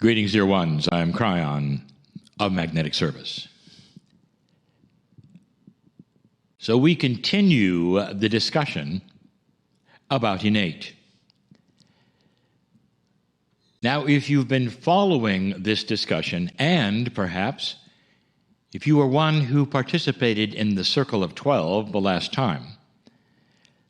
Greetings, dear ones. I'm Kryon of Magnetic Service. So we continue the discussion about innate. Now, if you've been following this discussion, and perhaps if you were one who participated in the Circle of 12 the last time,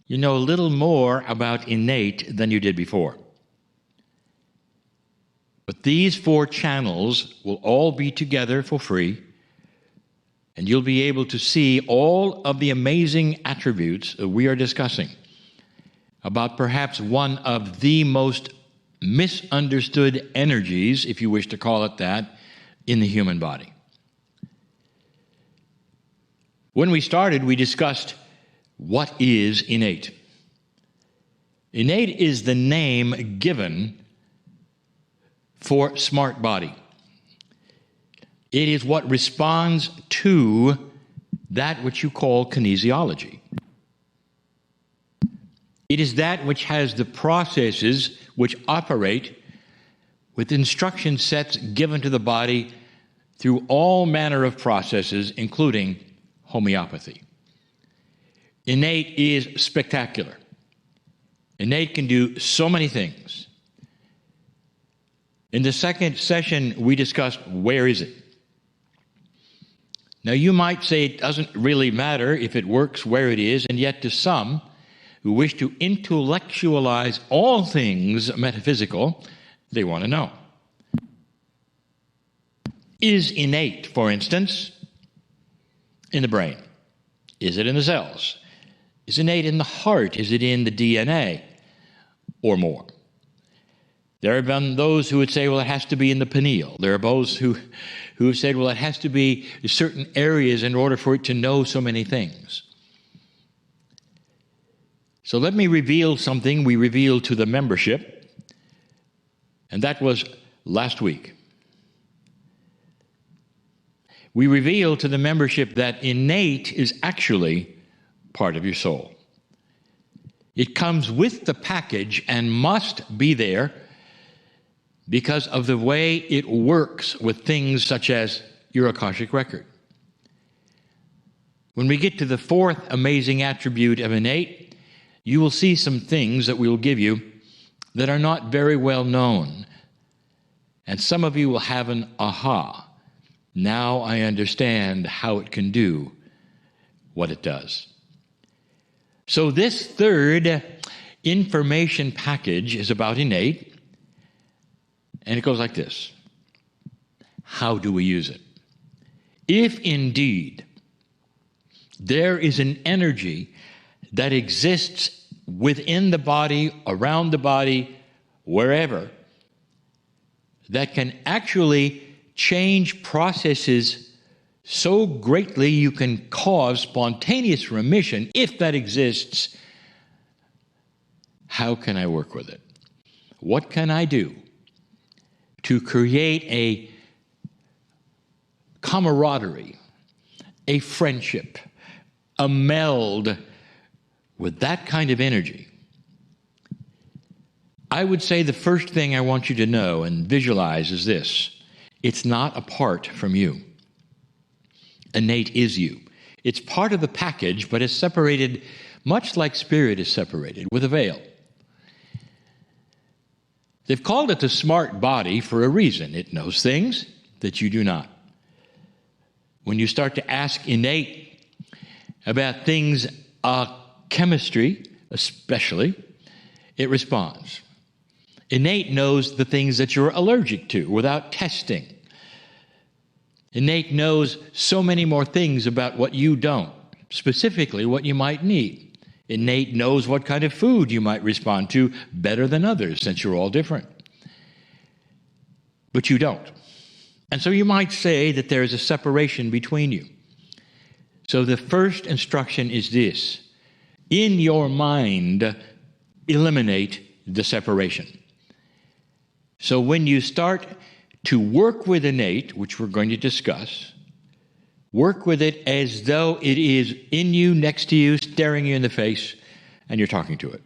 you know a little more about innate than you did before. But these 4 channels will all be together for free, and you'll be able to see all of the amazing attributes that we are discussing about perhaps one of the most misunderstood energies, if you wish to call it that, in the human body. When we started, we discussed what is innate. Innate is the name given for smart body. It is what responds to that which you call kinesiology. It is that which has the processes which operate with instruction sets given to the body through all manner of processes, including homeopathy. Innate is spectacular. Innate can do so many things. In the second session, we discussed where is it. Now, you might say it doesn't really matter if it works where it is, and yet to some who wish to intellectualize all things metaphysical, they want to know. Is innate, for instance, in the brain? Is it in the cells? Is innate in the heart? Is it in the DNA? Or more? There have been those who would say, well, it has to be in the pineal. There are those who have said, well, it has to be certain areas in order for it to know so many things. So let me reveal something we revealed to the membership, and that was last week. We revealed to the membership that innate is actually part of your soul. It comes with the package and must be there because of the way it works with things such as your Akashic record. When we get to the 4th amazing attribute of innate, you will see some things that we will give you that are not very well known. And some of you will have an aha. Now I understand how it can do what it does. So this 3rd information package is about innate. And it goes like this. How do we use it? If indeed there is an energy that exists within the body, around the body, wherever, that can actually change processes so greatly you can cause spontaneous remission, if that exists, how can I work with it? What can I do to create a camaraderie, a friendship, a meld with that kind of energy? I would say the first thing I want you to know and visualize is this. It's not apart from you. Innate is you. It's part of the package, but it's separated much like spirit is separated with a veil. They've called it the smart body for a reason. It knows things that you do not. When you start to ask innate about things, chemistry especially, it responds. Innate knows the things that you're allergic to without testing. Innate knows so many more things about what you don't, specifically what you might need. Innate knows what kind of food you might respond to better than others, since you're all different. But you don't. And so you might say that there is a separation between you. So the first instruction is this. In your mind, eliminate the separation. So when you start to work with innate, which we're going to discuss, work with it as though it is in you, next to you, staring you in the face, and you're talking to it.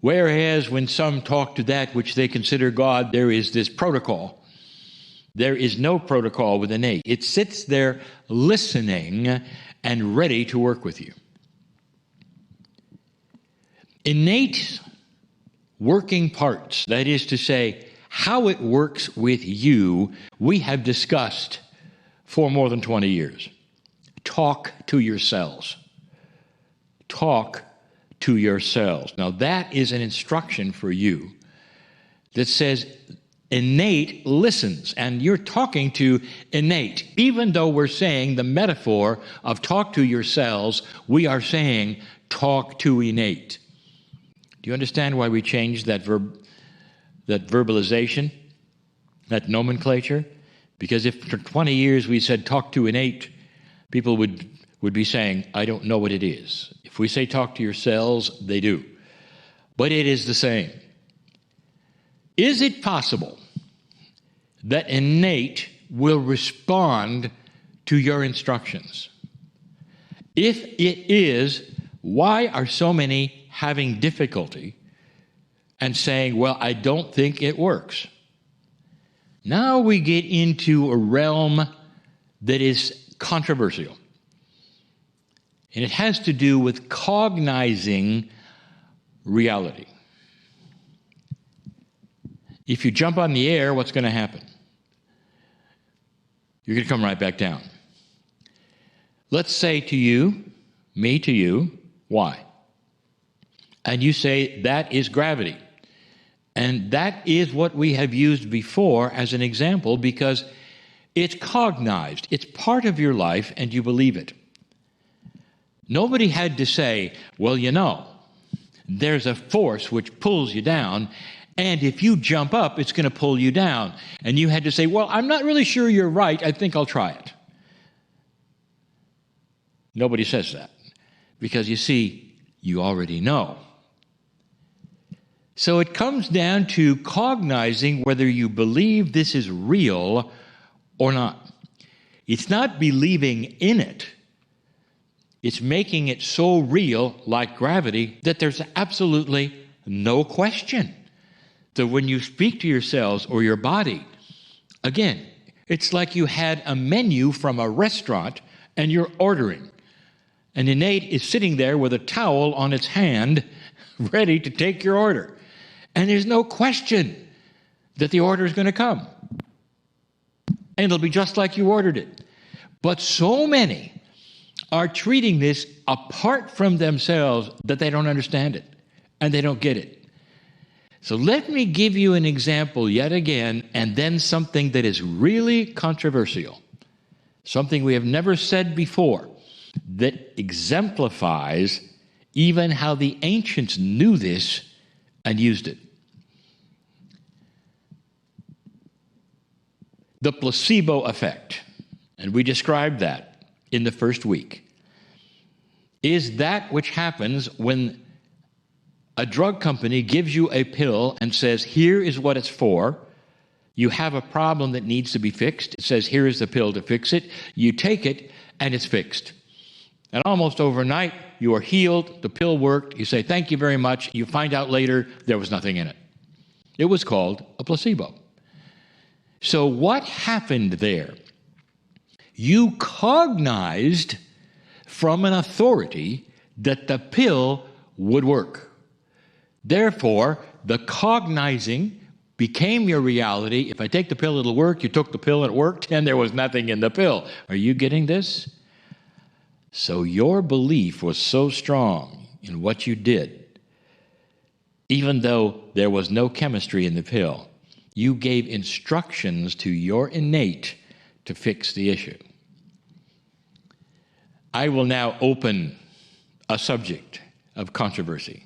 Whereas when some talk to that which they consider God, there is this protocol. There is no protocol with innate. It sits there listening and ready to work with you. Innate working parts, that is to say, how it works with you, we have discussed for more than 20 years. Talk to your cells. Talk to your cells. Now that is an instruction for you that says innate listens, and you're talking to innate. Even though we're saying the metaphor of talk to your cells, we are saying talk to innate. Do you understand why we changed that verbalization, that nomenclature? Because if for 20 years we said talk to innate, people would be saying, I don't know what it is. If we say talk to your cells, they do. But it is the same. Is it possible that innate will respond to your instructions? If it is, why are so many having difficulty and saying, well, I don't think it works? Now we get into a realm that is controversial. And it has to do with cognizing reality. If you jump on the air, what's going to happen? You're going to come right back down. Let's say to you, me to you, why? And you say, that is gravity. And that is what we have used before as an example because it's cognized. It's part of your life and you believe it. Nobody had to say, well, you know, there's a force which pulls you down, and if you jump up, it's going to pull you down. And you had to say, well, I'm not really sure you're right. I think I'll try it. Nobody says that because, you see, you already know. So it comes down to cognizing whether you believe this is real or not. It's not believing in it. It's making it so real, like gravity, that there's absolutely no question. So when you speak to your cells or your body, again, it's like you had a menu from a restaurant and you're ordering. And innate is sitting there with a towel on its hand, ready to take your order. And there's no question that the order is going to come. And it'll be just like you ordered it. But so many are treating this apart from themselves that they don't understand it and they don't get it. So let me give you an example yet again, and then something that is really controversial, something we have never said before, that exemplifies even how the ancients knew this and used it. The placebo effect, and we described that in the first week, is that which happens when a drug company gives you a pill and says, here is what it's for. You have a problem that needs to be fixed. It says, here is the pill to fix it. You take it, and it's fixed. And almost overnight, you are healed. The pill worked. You say, thank you very much. You find out later there was nothing in it. It was called a placebo. So what happened there? You cognized from an authority that the pill would work. Therefore, the cognizing became your reality. If I take the pill, it'll work. You took the pill, it worked, and there was nothing in the pill. Are you getting this? So your belief was so strong in what you did, even though there was no chemistry in the pill, you gave instructions to your innate to fix the issue. I will now open a subject of controversy.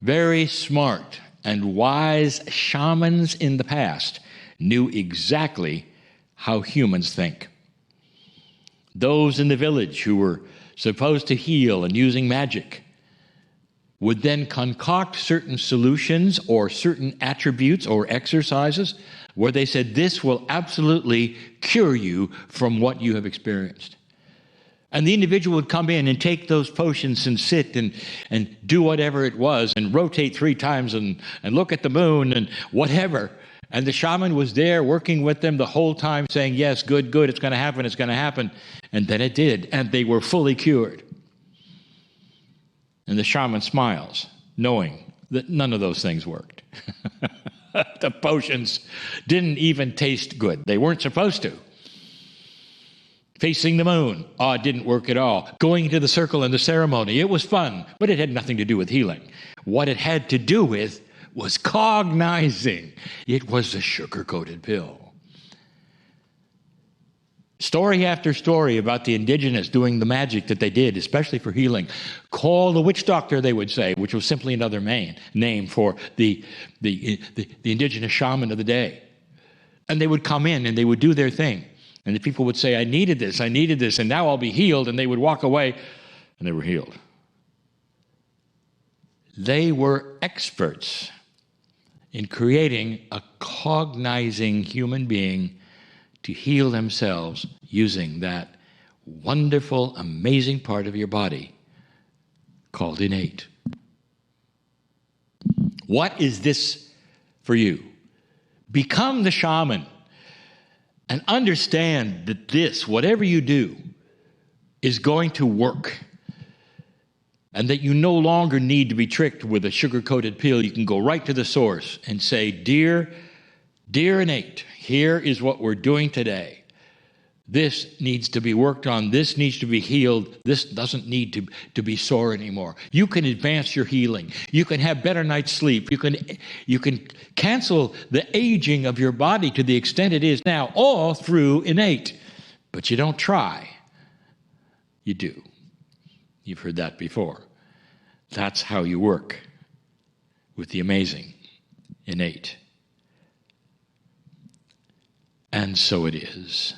Very smart and wise shamans in the past knew exactly how humans think. Those in the village who were supposed to heal and using magic would then concoct certain solutions or certain attributes or exercises where they said, this will absolutely cure you from what you have experienced. And the individual would come in and take those potions and sit and do whatever it was and rotate 3 times and look at the moon and whatever. And the shaman was there working with them the whole time saying, yes, good, good, it's going to happen, it's going to happen. And then it did, and they were fully cured. And the shaman smiles, knowing that none of those things worked. The potions didn't even taste good. They weren't supposed to. Facing the moon, it didn't work at all. Going into the circle in the ceremony, it was fun, but it had nothing to do with healing. What it had to do with was cognizing. It was a sugar-coated pill. Story after story about the indigenous doing the magic that they did, especially for healing. Call the witch doctor, they would say, which was simply another name for the indigenous shaman of the day. And they would come in and they would do their thing. And the people would say, I needed this, and now I'll be healed. And they would walk away, and they were healed. They were experts in creating a cognizing human being to heal themselves using that wonderful, amazing part of your body called innate. What is this for you? Become the shaman and understand that this, whatever you do, is going to work. And that you no longer need to be tricked with a sugar-coated pill. You can go right to the source and say, Dear innate, here is what we're doing today. This needs to be worked on. This needs to be healed. This doesn't need to be sore anymore. You can advance your healing. You can have better night's sleep. You can cancel the aging of your body to the extent it is now, all through innate. But you don't try. You do. You've heard that before. That's how you work with the amazing innate. And so it is.